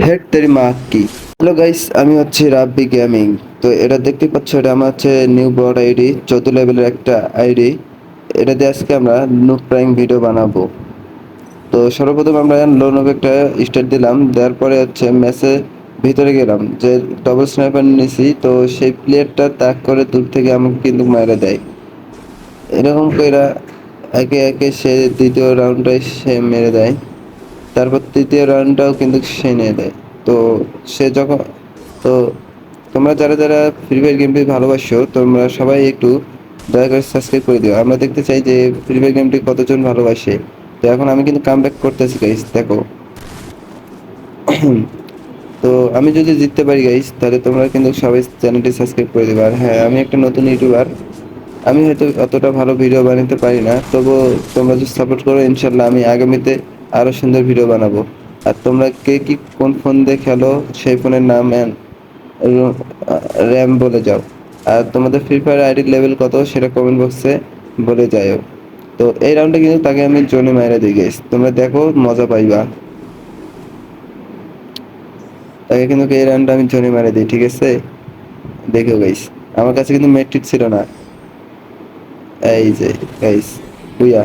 Head তেরি মা কি। Hello guys, আমি হচ্ছে রাব্বি গেমিং। তো এটা দেখতে পাচ্ছ, এটা আমার হচ্ছে নিউ বড় আইডি, 14 লেভেলের একটা আইডি। এটা দিয়ে আজকে আমরা নুক প্রাইম ভিডিও বানাবো। তো সর্বপ্রথম আমরা লোনক একটা স্টার্ট দিলাম, দেওয়ার পরে হচ্ছে ম্যাচে ভিতরে গেলাম, যে ডবল স্নাইপার নিছি, তো সেই প্লেয়ারটা তাক করে দূর থেকে আমাকে কিন্তু মারা দেয়। এরকম কইরা একে একে সে দ্বিতীয় রাউন্ডটাই সে মেরে দেয়, তারপর তৃতীয় রাউন্ডটাও কিন্তু সে নিয়ে দেয়। তো সে যখন তো তোমরা যারা যারা ফ্রি ফায়ার গেমটি ভালোবাসো, তোমরা সবাই একটু দয়া করে সাবস্ক্রাইব করে দিও। আমরা দেখতে চাই যে ফ্রি ফায়ার গেমটি কতজন ভালোবাসে। তো এখন আমি কিন্তু কাম ব্যাক করতেছি গাইস, দেখো। তো আমি যদি জিততে পারি গাইস, তাহলে তোমরা কিন্তু সবাই চ্যানেলটি সাবস্ক্রাইব করে দেবে। আর হ্যাঁ, আমি একটা নতুন ইউটিউবার, আমি হয়তো অতটা ভালো ভিডিও বানাতে পারি না, তবুও তোমরা যদি সাপোর্ট করো, ইনশাল্লাহ আমি আগামীতে আরো সুন্দর ভিডিও বানাবো। আর তোমরা কে কি কোন ফোন দিয়ে খেলো, সেই ফোনের নাম র্যাম বলে যাও। আর তোমাদের ফ্রি ফায়ার আইডির লেভেল কত সেটা কমেন্ট বক্সে বলে যাও। তো এই রাউন্ডে কিন্তু তাকে আমি জোনে মাইরা দিই গাইস, তোমরা দেখো মজা পাইবা। তাকে কিন্তু এই রাউন্ডে আমি জোনে মারা দিই, ঠিক আছে? দেখো গাইস, আমার কাছে কিন্তু মেট্রিক ছিল না। এই যে গাইস, বুইয়া।